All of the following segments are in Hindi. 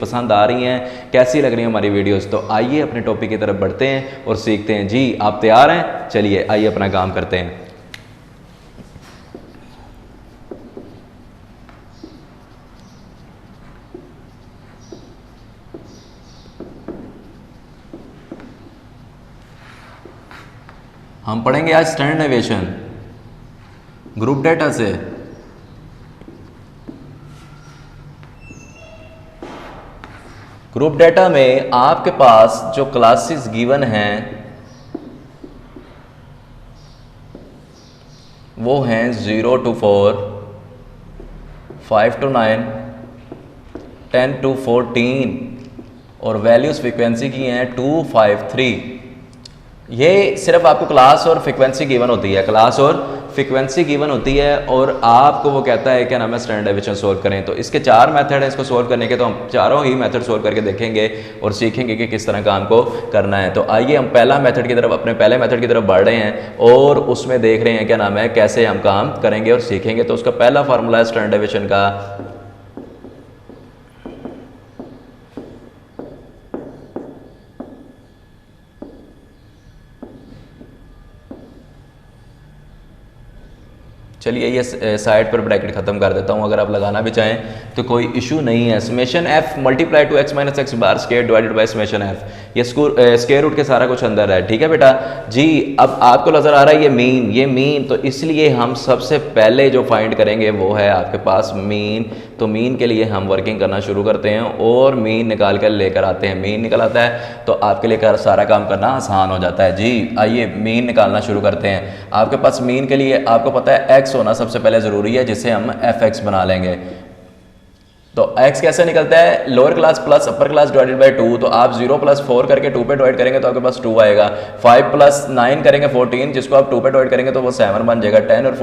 पसंद आ रही हैं, कैसी लग रही हैं हमारी वीडियोस। तो आइए अपने टॉपिक की तरफ बढ़ते हैं और सीखते हैं। जी आप तैयार हैं? चलिए आइए अपना काम करते हैं। हम पढ़ेंगे आज स्टैंडर्ड डेविएशन ग्रुप डेटा से। ग्रुप डेटा में आपके पास जो क्लासेस गिवन हैं वो हैं 0 to 4, 5 to 9, 10 to 14 और वैल्यूज फ्रीक्वेंसी की हैं 2, 5, 3। ये सिर्फ आपको क्लास और फ्रीक्वेंसी गिवन होती है, क्लास और फ्रीक्वेंसी गिवन होती है और आपको वो कहता है क्या नाम है स्टैंडर्ड डेविएशन सोल्व करें। तो इसके 4 मेथड हैं इसको सोल्व करने के, तो हम चारों ही मेथड सोल्व करके देखेंगे और सीखेंगे कि किस तरह काम को करना है। तो आइए हम पहला मेथड की तरफ, अपने पहले मेथड की तरफ बढ़ रहे हैं और उसमें देख रहे हैं क्या नाम है कैसे हम काम करेंगे और सीखेंगे। तो उसका पहला फार्मूला है स्टैंडर्ड डेविएशन का, चलिए ये साइड पर ब्रैकेट खत्म कर देता हूँ, अगर आप लगाना भी चाहें तो कोई इशू नहीं है। Summation F multiply two x minus x bar square divided by summation F, ये स्क्वायर रूट के सारा कुछ अंदर है। ठीक है बेटा जी। अब आपको नजर आ रहा है ये मीन, तो इसलिए हम सबसे पहले जो फाइंड करेंगे वो है आपके पास मीन। तो मीन के लिए हम वर्किंग करना शुरू करते हैं और मीन निकाल कर लेकर आते हैं। मीन निकल आता है तो आपके लिए सारा काम करना आसान हो जाता है। जी आइए मीन निकालना शुरू करते हैं। आपके पास मीन के लिए आपको पता है एक्स होना सबसे पहले ज़रूरी है, जिसे हम एफ एक्स बना लेंगे। तो x कैसे निकलता है, lower class plus upper class divided by 2। तो आप 0 + 4 करके 2 पे डिवाइड करेंगे तो आपके पास 2 आएगा। 5 + 9 करेंगे 14, जिसको आप 2 पे डिवाइड करेंगे तो वो 7 बन जाएगा। 10 और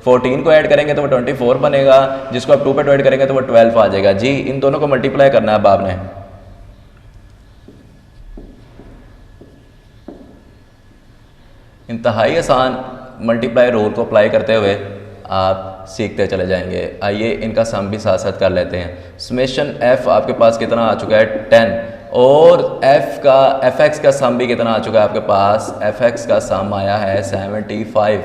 14 को ऐड करेंगे तो वो 24 बनेगा, जिसको आप 2 पे डिवाइड करेंगे तो वो 12 आ जाएगा। जी इन दोनों को मल्टीप्लाई करना है अब आपने। इंतहाई आसान मल्टीप्लाई रूल को अप्लाई करते हुए आप सीखते चले जाएंगे। आइए इनका सम भी साथ साथ कर लेते हैं। समेशन एफ आपके पास कितना आ चुका है 10 और एफ एक्स का सम भी कितना आ चुका है आपके पास, एफ एक्स का सम आया है 75।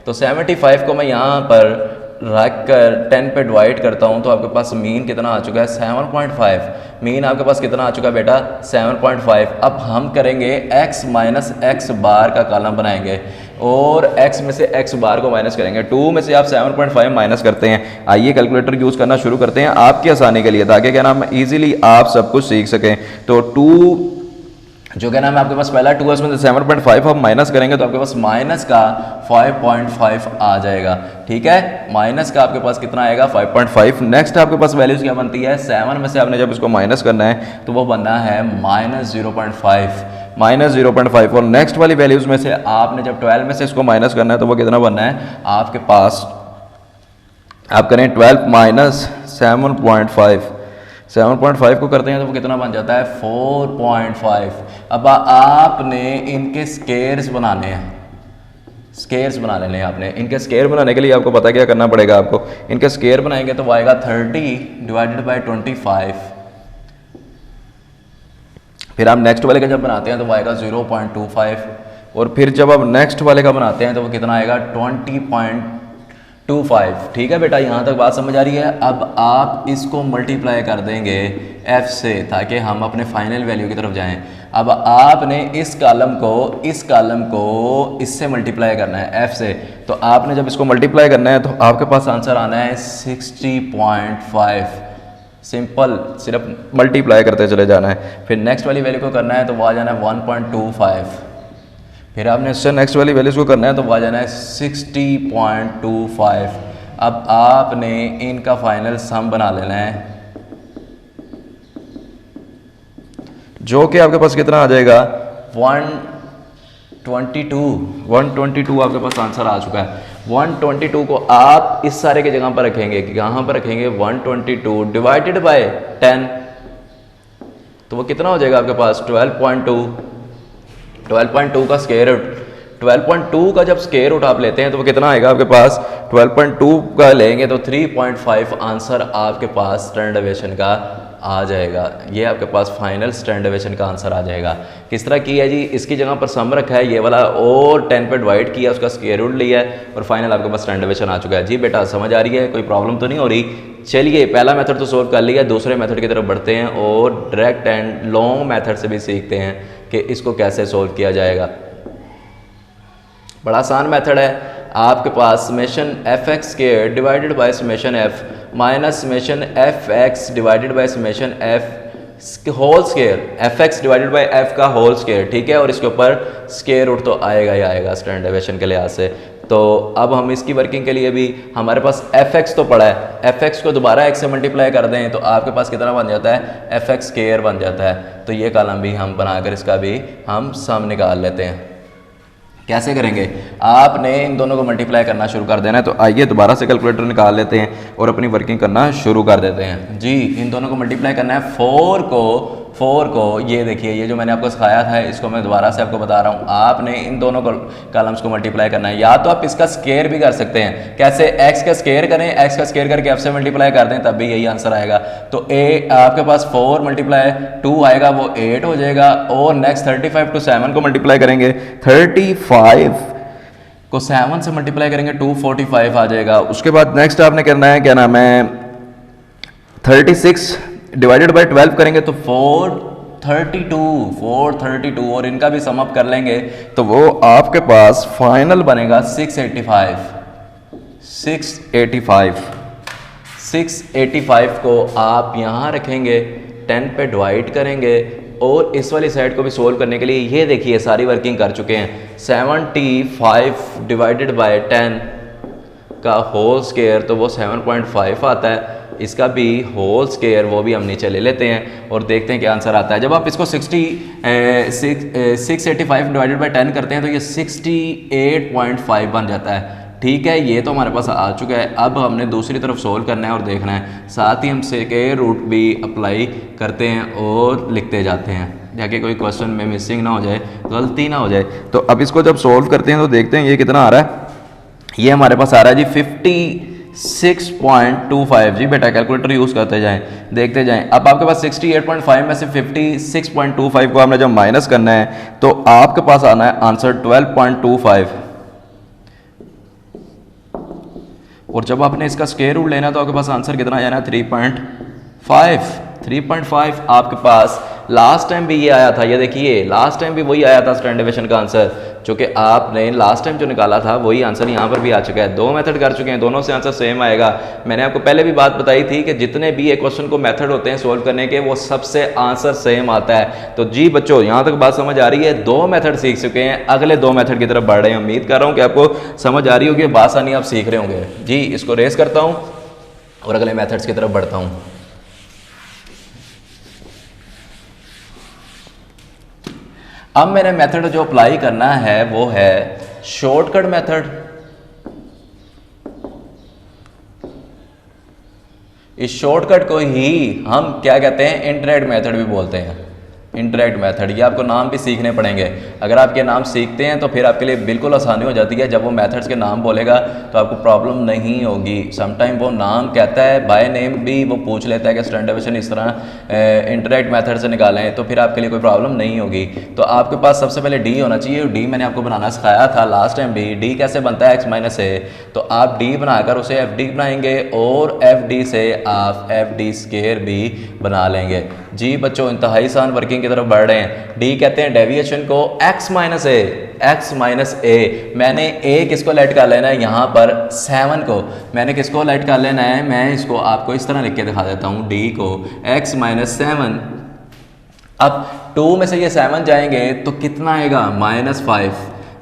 तो 75 को मैं यहाँ पर रख कर 10 पे डिवाइड करता हूँ तो आपके पास मीन कितना आ चुका है 7.5। मीन आपके पास कितना आ चुका है बेटा 7.5। अब हम करेंगे x माइनस एक्स बार का कॉलम बनाएंगे और x में से x बार को माइनस करेंगे। 2 में से आप 7.5 माइनस करते हैं। आइए कैलकुलेटर यूज़ करना शुरू करते हैं आपकी आसानी के लिए, ताकि क्या नाम ईजिली आप सब कुछ सीख सकें। तो 2 जो क्या नाम है आपके पास पहला 2 में से 7.5 हम माइनस करेंगे तो आपके पास माइनस का 5.5 आ जाएगा। ठीक है, माइनस का आपके पास कितना आएगा 5.5। नेक्स्ट आपके पास वैल्यूज क्या बनती है, 7 में से आपने जब इसको माइनस करना है तो वो बनना है -0.5 और नेक्स्ट वाली वैल्यूज में से आपने जब 12 में से इसको माइनस करना है तो वो कितना बनना है आपके पास, आप करें 12 माइनस 7.5 को करते हैं तो वो कितना बन जाता है 4.5। अब आपने इनके स्केयर्स बनाने हैं, स्केयर्स बना लेने हैं आपने। इनके स्केयर बनाने के लिए आपको पता क्या करना पड़ेगा, आपको इनके स्केयर बनाएंगे तो वो आएगा 30 डिवाइडेड बाय 25। फिर आप नेक्स्ट वाले का जब बनाते हैं तो वो आएगा 0.25 और फिर जब आप नेक्स्ट वाले का बनाते हैं तो वो कितना आएगा 20.25। ठीक है बेटा, यहाँ तक बात समझ आ रही है। अब आप इसको मल्टीप्लाई कर देंगे f से ताकि हम अपने फाइनल वैल्यू की तरफ जाएं। अब आपने इस कॉलम को इससे मल्टीप्लाई करना है f से। तो आपने जब इसको मल्टीप्लाई करना है तो आपके पास आंसर आना है 60.5। सिंपल, सिर्फ मल्टीप्लाई करते चले जाना है। फिर नेक्स्ट वाली वैल्यू को करना है तो वो आ जाना है 1.25। फिर आपने इससे नेक्स्ट वाली वैल्यूज को करना है तो वो आ जाना है 60.25। अब आपने इनका फाइनल सम बना लेना है जो कि आपके पास कितना आ जाएगा 122 आपके पास आंसर आ चुका है। 122 को आप इस सारे की जगह पर रखेंगे, कहाँ पर रखेंगे 122 डिवाइडेड बाय 10 तो वो कितना हो जाएगा आपके पास 12.2 का स्क्वायर रूट। 12.2 का जब स्क्वायर रूट आप लेते हैं तो वो कितना आएगा आपके पास 12.2 का लेंगे तो 3.5 आंसर आपके पास स्टैंडर्ड डेविएशन का आ जाएगा। ये आपके पास फाइनल स्टैंडर्ड डेविएशन का आंसर आ जाएगा। किस तरह की है जी, इसकी जगह पर सम रखा है ये वाला और 10 पे डिवाइड किया, उसका स्क्वायर रूट लिया है और फाइनल आपके पास स्टैंडर्ड डेविएशन आ चुका है। जी बेटा समझ आ रही है, कोई प्रॉब्लम तो नहीं हो रही। चलिए पहला मेथड तो सोल्व कर लिया, दूसरे मेथड की तरफ बढ़ते हैं और डायरेक्ट एंड लॉन्ग मेथड से भी सीखते हैं कि इसको कैसे सोल्व किया जाएगा। बड़ा आसान मेथड है, आपके पास summation F X square divided by summation F minus summation F X divided by summation F whole square, F X divided by F का होल स्क्वायर, ठीक है। और इसके ऊपर स्क्वायर रूट तो आएगा ही आएगा स्टैंडर्ड डेविएशन के लिहाज से। तो अब हम इसकी वर्किंग के लिए भी हमारे पास एफ एक्स तो पड़ा है, एफ एक्स को दोबारा एक्स से मल्टीप्लाई कर दें तो आपके पास कितना बन जाता है, एफ एक्स स्क्वायर बन जाता है। तो ये कॉलम भी हम बनाकर इसका भी हम सम निकाल लेते हैं। कैसे करेंगे, आपने इन दोनों को मल्टीप्लाई करना शुरू कर देना है। तो आइए दोबारा से कैलकुलेटर निकाल लेते हैं और अपनी वर्किंग करना शुरू कर देते हैं। जी इन दोनों को मल्टीप्लाई करना है, 4 को ये देखिए, ये जो मैंने आपको सिखाया था इसको मैं दोबारा से आपको बता रहा हूँ। आपने इन दोनों कॉलम्स को मल्टीप्लाई करना है, या तो आप इसका स्क्वायर भी कर सकते हैं। कैसे, एक्स का स्क्वायर करें, एक्स का स्क्वायर करके एफ से मल्टीप्लाई कर दें तब भी यही आंसर आएगा। तो आपके पास 4 मल्टीप्लाई 2 आएगा, वो 8 हो जाएगा। और नेक्स्ट 35 को 7 को मल्टीप्लाई करेंगे, 35 को 7 से मल्टीप्लाई करेंगे 245 आ जाएगा। उसके बाद नेक्स्ट आपने करना है, क्या नाम है, 36 डिवाइडेड बाय 12 करेंगे तो 432 और इनका भी सम अप कर लेंगे तो वो आपके पास फाइनल बनेगा 685 को आप यहाँ रखेंगे, 10 पे डिवाइड करेंगे और इस वाली साइड को भी सोल्व करने के लिए ये देखिए सारी वर्किंग कर चुके हैं। 75 डिवाइडेड बाय 10 का होल स्क्वायर तो वो 7.5 आता है, इसका भी होल स्क्वायर वो भी हम नीचे ले लेते हैं और देखते हैं क्या आंसर आता है। जब आप इसको 685 डिवाइडेड बाय 10 करते हैं तो ये 68.5 बन जाता है, ठीक है। ये तो हमारे पास आ चुका है। अब हमने दूसरी तरफ सोल्व करना है और देखना है, साथ ही हम स्क्वायर रूट भी अप्लाई करते हैं और लिखते जाते हैं ताकि कोई क्वेश्चन में मिसिंग ना हो जाए, गलती ना हो जाए। तो अब इसको जब सोल्व करते हैं तो देखते हैं ये कितना आ रहा है। ये हमारे पास आ रहा है जी 56.25। जी बेटा कैलकुलेटर यूज़ करते जाएं, देखते जाएं। अब आपके पास 68.5 में से 56.25 को हमने जब माइनस करना है तो आपके पास आना है आंसर 12.25। और जब आपने इसका स्क्वायर रूट लेना तो आपके पास आंसर कितना आ जाना है 3.5 आपके पास। लास्ट टाइम भी ये आया था, ये देखिए लास्ट टाइम भी वही आया था स्टैंडर्ड डेविएशन का आंसर, जो कि आपने लास्ट टाइम जो निकाला था वही आंसर यहाँ पर भी आ चुका है। 2 मेथड कर चुके हैं, दोनों से आंसर सेम आएगा। मैंने आपको पहले भी बात बताई थी कि जितने भी एक क्वेश्चन को मेथड होते हैं सोल्व करने के वो सबसे आंसर सेम आता है। तो जी बच्चों यहाँ तक बात समझ आ रही है, 2 मेथड सीख चुके हैं, अगले 2 मेथड की तरफ बढ़ रहे हैं। उम्मीद कर रहा हूँ कि आपको समझ आ रही होगी, बासानी आप सीख रहे होंगे। जी इसको रेस करता हूँ और अगले मेथड्स की तरफ बढ़ता हूँ। अब मैंने मेथड जो अप्लाई करना है वो है शॉर्टकट मेथड। इस शॉर्टकट को ही हम क्या कहते हैं, इंटरैक्ट मेथड भी बोलते हैं। इंटरैक्ट मेथड, ये आपको नाम भी सीखने पड़ेंगे। अगर आप ये नाम सीखते हैं तो फिर आपके लिए बिल्कुल आसानी हो जाती है। जब वो मेथड्स के नाम बोलेगा तो आपको प्रॉब्लम नहीं होगी। समटाइम वो नाम कहता है, बाय नेम भी वो पूछ लेता है कि स्टैंडर्ड डेविएशन इस तरह इंटरैक्ट मेथड से निकालें, तो फिर आपके लिए कोई प्रॉब्लम नहीं होगी। तो आपके पास सबसे पहले डी होना चाहिए। डी मैंने आपको बनाना सिखाया था लास्ट टाइम भी। डी कैसे बनता है, एक्स माइनस ए। तो आप डी बनाकर उसे एफ डी बनाएंगे और एफ डी से आप एफ डी स्क्वायर भी बना लेंगे। जी बच्चों इंतहाई आसान वर्किंग की तरफ बढ़ रहे हैं। डी कहते हैं डेविएशन को एक्स माइनस ए। मैंने ए किसको लेट कर लेना है, यहाँ पर 7 को मैंने किसको लेट कर लेना है, मैं इसको आपको इस तरह लिख के दिखा देता हूँ, डी को एक्स माइनस 7। अब 2 में से ये 7 जाएंगे तो कितना आएगा, -5।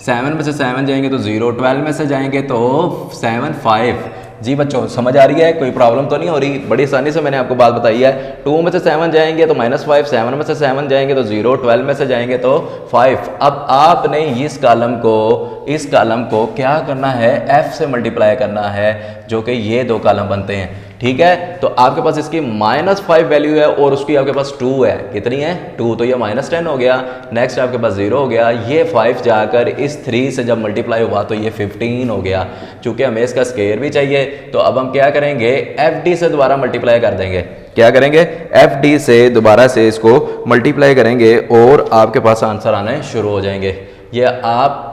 7 में से 7 जाएंगे तो 0, 12 में से जाएंगे तो 7, 5। जी बच्चों समझ आ रही है, कोई प्रॉब्लम तो नहीं हो रही, बड़ी आसानी से मैंने आपको बात बताई है। 2 में से 7 जाएंगे तो -5, 7 में से 7 जाएंगे तो 0, 12 में से जाएंगे तो 5। अब आपने इस कॉलम को क्या करना है, f से मल्टीप्लाई करना है, जो कि ये 2 कॉलम बनते हैं। ठीक है। तो आपके पास इसकी -5 वैल्यू है और उसकी आपके पास 2 है, कितनी है 2, तो ये -10 हो गया। नेक्स्ट आपके पास 0 हो गया, ये 5 जाकर इस 3 से जब मल्टीप्लाई हुआ तो ये 15 हो गया। चूंकि हमें इसका स्केयर भी चाहिए तो अब हम क्या करेंगे, FD से दोबारा मल्टीप्लाई कर देंगे। क्या करेंगे, FD से दोबारा से इसको मल्टीप्लाई करेंगे और आपके पास आंसर आने शुरू हो जाएंगे। ये आप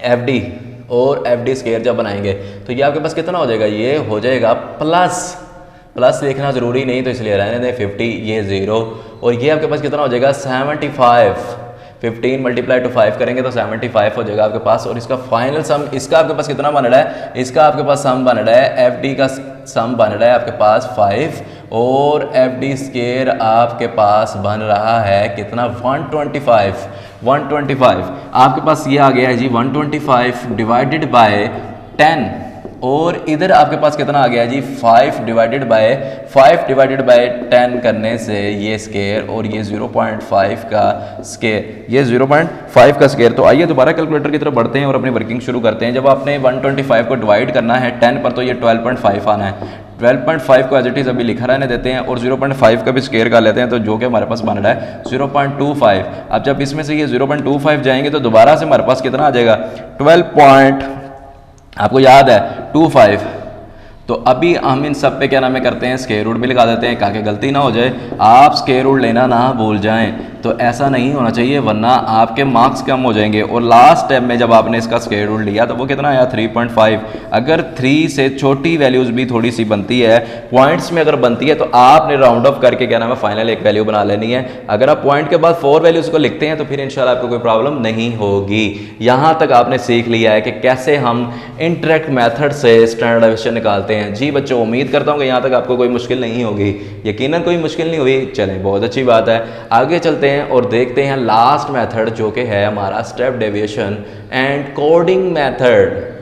FD और FD स्केयर जब बनाएंगे तो ये आपके पास कितना हो जाएगा, ये हो जाएगा प्लस लिखना ज़रूरी नहीं तो इसलिए रहने दें 50, ये 0 और ये आपके पास कितना हो जाएगा 75। 15 मल्टीप्लाई टू 5 करेंगे तो 75 हो जाएगा आपके पास। और इसका फाइनल सम, इसका आपके पास कितना बन रहा है, इसका आपके पास सम बन रहा है, FD का सम बन रहा है आपके पास 5 और FD स्केयर आपके पास बन रहा है कितना 125। आपके पास ये आ गया है जी 125 डिवाइडेड बाय 10 और इधर आपके पास कितना आ गया जी 5 डिवाइडेड बाय 10 करने से ये स्केयर और ये 0.5 का स्केयर, ये 0.5 का स्केयर। तो आइए दोबारा कैलकुलेटर की तरफ बढ़ते हैं और अपनी वर्किंग शुरू करते हैं। जब आपने 125 को डिवाइड करना है 10 पर तो ये 12.5 आना है। 12.5 को एज इट इज़ अभी लिखा रहने देते हैं और 0.5 का भी स्केयर कर लेते हैं तो जो कि हमारे पास बन रहा है 0.25। अब जब इसमें से ये 0.25 जाएंगे तो दोबारा से हमारे पास कितना आ जाएगा 12. आपको याद है 25। तो अभी हम इन सब पे क्या नाम है करते हैं, स्क्वायर रूट भी लगा देते हैं ताकि गलती ना हो जाए, आप स्क्वायर रूट लेना ना भूल जाएं। तो ऐसा नहीं होना चाहिए वरना आपके मार्क्स कम हो जाएंगे। और लास्ट स्टेप में जब आपने इसका स्क्वायर रूट लिया तो वो कितना आया 3.5। अगर 3 से छोटी वैल्यूज़ भी थोड़ी सी बनती है, पॉइंट्स में अगर बनती है तो आपने राउंड ऑफ करके क्या नाम है फाइनल एक वैल्यू बना लेनी है। अगर आप पॉइंट के बाद 4 वैल्यूज़ को लिखते हैं तो फिर इंशाल्लाह आपको कोई प्रॉब्लम नहीं होगी। यहाँ तक आपने सीख लिया है कि कैसे हम इंटरेक्ट मैथड से स्टैंडर्ड डेविएशन निकालते हैं। जी बच्चों, उम्मीद करता हूँ कि यहाँ तक आपको कोई मुश्किल नहीं होगी, यकीनन कोई मुश्किल नहीं हुई। चलें, बहुत अच्छी बात है। आगे चलते हैं और देखते हैं लास्ट मेथड जो कि है हमारा step deviation and coding method.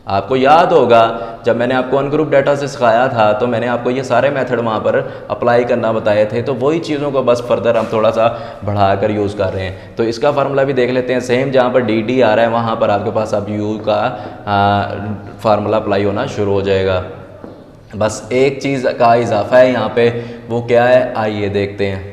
आपको याद होगा जब मैंने आपको अनग्रुप डाटा से सिखाया था तो मैंने आपको ये सारे मेथड वहाँ पर अप्लाई करना बताए थे। तो वही चीज़ों को बस फर्दर हम थोड़ा सा बढ़ाकर यूज़ कर रहे हैं। तो इसका फार्मूला भी देख लेते हैं। सेम जहाँ पर डी आ रहा है वहाँ पर आपके पास अब यू का फार्मूला अप्लाई होना शुरू हो जाएगा। बस एक चीज़ का इजाफा है यहाँ पे, वो क्या है आइए देखते हैं।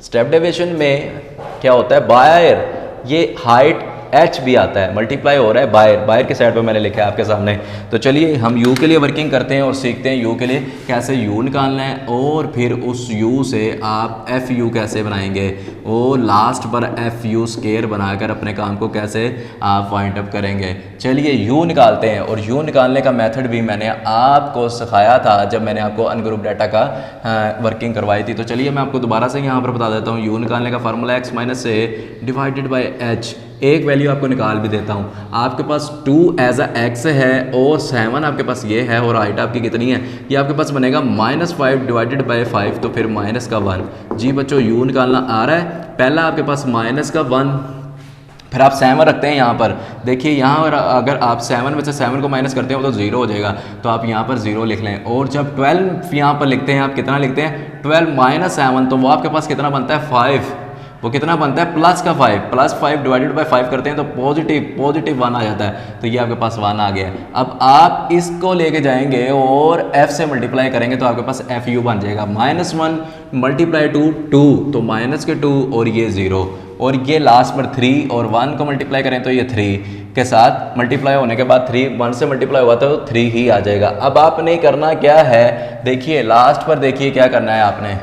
स्टेप डेविएशन में क्या होता है, बायर ये हाइट h भी आता है, मल्टीप्लाई हो रहा है बायर के साइड पे मैंने लिखा है आपके सामने। तो चलिए हम u के लिए वर्किंग करते हैं और सीखते हैं u के लिए कैसे u निकालना है और फिर उस u से आप fu कैसे बनाएंगे और लास्ट पर fu स्केयर बनाकर अपने काम को कैसे आप फाइंड अप करेंगे। चलिए u निकालते हैं और u निकालने का मेथड भी मैंने आपको सिखाया था जब मैंने आपको अनग्रुप डाटा का वर्किंग करवाई थी। तो चलिए मैं आपको दोबारा से यहाँ पर बता देता हूँ। u निकालने का formula x minus a divided by h। एक वैल्यू आपको निकाल भी देता हूँ। आपके पास 2 एज अ एक्स है और 7 आपके पास ये है और हाइट आपकी कितनी है, ये आपके पास बनेगा -5 डिवाइडेड बाय 5 तो फिर माइनस का 1। जी बच्चों, यू निकालना आ रहा है। पहला आपके पास माइनस का 1, फिर आप 7 रखते हैं यहाँ पर। देखिए यहाँ पर अगर आप 7 में से 7 को माइनस करते हैं तो 0 हो जाएगा, तो आप यहाँ पर 0 लिख लें। और जब 12 यहाँ पर लिखते हैं, आप कितना लिखते हैं 12 माइनस 7, तो वो आपके पास कितना बनता है 5। वो कितना बनता है प्लस का 5, +5 डिवाइडेड बाय 5 करते हैं तो पॉजिटिव 1 आ जाता है। तो ये आपके पास 1 आ गया। अब आप इसको लेके जाएंगे और f से मल्टीप्लाई करेंगे तो आपके पास fu बन जाएगा। -1 मल्टीप्लाई टू 2 तो माइनस के 2 और ये 0 और ये लास्ट पर 3 और 1 को मल्टीप्लाई करें तो ये 3 के साथ मल्टीप्लाई होने के बाद 3 1 से मल्टीप्लाई हुआ तो 3 ही आ जाएगा। अब आपने करना क्या है, देखिए लास्ट पर देखिए क्या करना है आपने।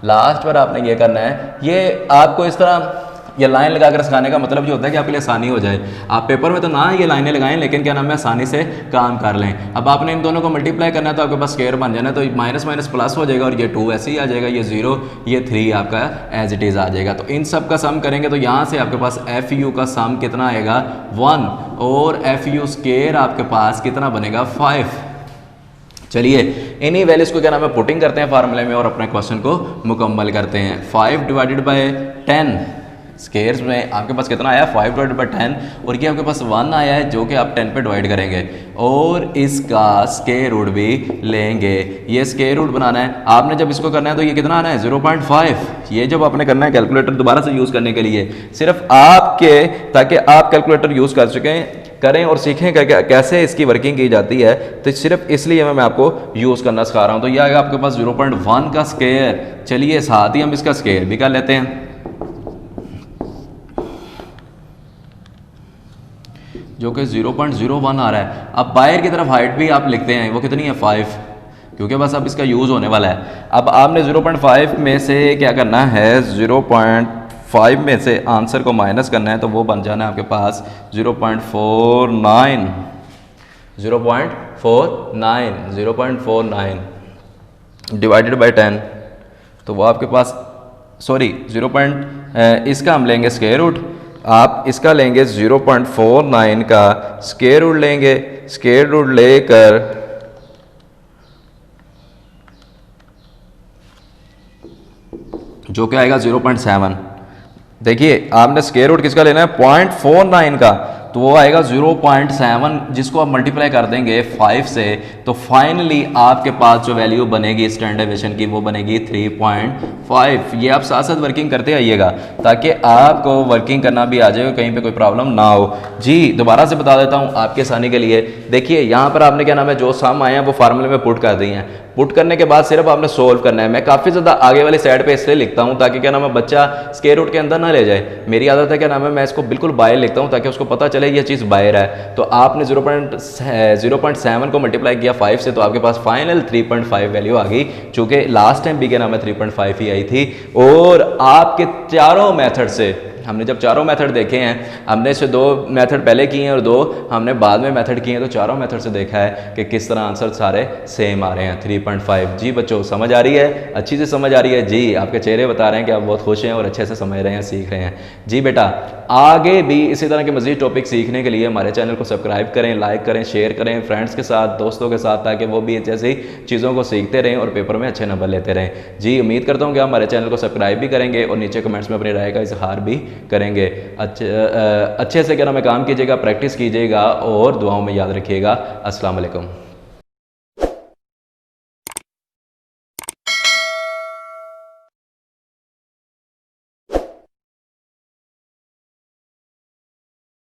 लास्ट पर आपने ये करना है, ये आपको इस तरह ये लाइन लगाकर सिखाने का मतलब ये होता है कि आपके लिए आसानी हो जाए। आप पेपर में तो ना ये लाइनें लगाएं लेकिन क्या नाम है आसानी से काम कर लें। अब आपने इन दोनों को मल्टीप्लाई करना है तो आपके पास स्क्वायर बन जाना है, तो माइनस माइनस प्लस हो जाएगा और ये 2 ऐसे ही आ जाएगा, ये 0 ये 3 आपका एज इट इज़ आ जाएगा। तो इन सब का सम करेंगे तो यहाँ से आपके पास fu का सम कितना आएगा 1 और fu स्क्वायर आपके पास कितना बनेगा 5। चलिए इन्हीं वैल्यूज़ को क्या नाम है पुटिंग करते हैं फार्मूले में और अपने क्वेश्चन को मुकम्मल करते हैं। 5 डिवाइडेड बाय 10 स्केयर्स में आपके पास कितना आया 5 डिवाइडेड बाय 10 और ये आपके पास 1 आया है जो कि आप 10 पे डिवाइड करेंगे और इसका स्क्वायर रूट भी लेंगे। ये स्क्वायर रूट बनाना है आपने, जब इसको करना है तो ये कितना आना है 0.5। ये जब आपने करना है कैलकुलेटर दोबारा से यूज़ करने के लिए सिर्फ आपके, ताकि आप कैलकुलेटर यूज़ कर सकें, करें और सीखें कैसे इसकी वर्किंग की जाती है। तो सिर्फ इसलिए मैं आपको यूज़ करना सिखा रहा हूँ। तो यह आएगा आपके पास 0.1 का स्क्वायर। चलिए साथ ही हम इसका स्क्वायर भी कर लेते हैं, जो कि 0.01 आ रहा है। अब बाहर की तरफ हाइट भी आप लिखते हैं, वो कितनी है 5, क्योंकि बस अब इसका यूज़ होने वाला है। अब आपने 0.5 में से क्या करना है, 0.5 में से आंसर को माइनस करना है, तो वो बन जाना है आपके पास 0.49 डिवाइडेड बाई 10, तो वो आपके पास सॉरी इसका हम लेंगे स्क्वायर रूट, आप इसका लेंगे 0.49 का स्क्वायर रूट लेंगे, स्क्वायर रूट लेकर जो क्या आएगा 0.7। देखिए आपने स्क्वायर रूट किसका लेना है, 0.49 का, तो वो आएगा 0.7, जिसको आप मल्टीप्लाई कर देंगे 5 से, तो फाइनली आपके पास जो वैल्यू बनेगी स्टैंडर्ड डेविएशन की वो बनेगी 3.5। ये आप साथ साथ वर्किंग करते आइएगा ताकि आपको वर्किंग करना भी आ जाए, कहीं पे कोई प्रॉब्लम ना हो। जी दोबारा से बता देता हूँ आपके आसानी के लिए। देखिए यहाँ पर आपने क्या नाम है, जो सम आए हैं वो फार्मूले में पुट कर दी हैं। पुट करने के बाद सिर्फ आपने सोल्व करना है। मैं काफ़ी ज़्यादा आगे वाली साइड पे इसलिए लिखता हूँ ताकि क्या नाम है, बच्चा स्क्वायर रूट के अंदर ना ले जाए। मेरी आदत है क्या नाम है, मैं इसको बिल्कुल बाहर लिखता हूँ ताकि उसको पता चले ये चीज़ बाहर है। तो आपने 0.7 को मल्टीप्लाई किया 5 से, तो आपके पास फाइनल 3.5 वैल्यू आ गई, चूँकि लास्ट टाइम भी क्या नाम है 3.5 ही आई थी। और आपके चारों मेथड से हमने जब चारों मेथड देखे हैं, हमने इससे 2 मेथड पहले किए हैं और 2 हमने बाद में मेथड किए हैं, तो चारों मेथड से देखा है कि किस तरह आंसर सारे सेम आ रहे हैं 3.5। जी बच्चों समझ आ रही है, अच्छी से समझ आ रही है? जी आपके चेहरे बता रहे हैं कि आप बहुत खुश हैं और अच्छे से समझ रहे हैं, सीख रहे हैं। जी बेटा आगे भी इसी तरह के मज़ीद टॉपिक सीखने के लिए हमारे चैनल को सब्सक्राइब करें, लाइक करें, शेयर करें फ्रेंड्स के साथ, दोस्तों के साथ, ताकि वो भी जैसी चीज़ों को सीखते रहें और पेपर में अच्छे नंबर लेते रहें। जी उम्मीद करता हूँ कि आप हमारे चैनल को सब्सक्राइब भी करेंगे और नीचे कमेंट्स में अपनी राय का इजहार भी करेंगे। अच्छे से क्या नाम है काम कीजिएगा, प्रैक्टिस कीजिएगा और दुआओं में याद रखिएगा। अस्सलाम वालेकुम।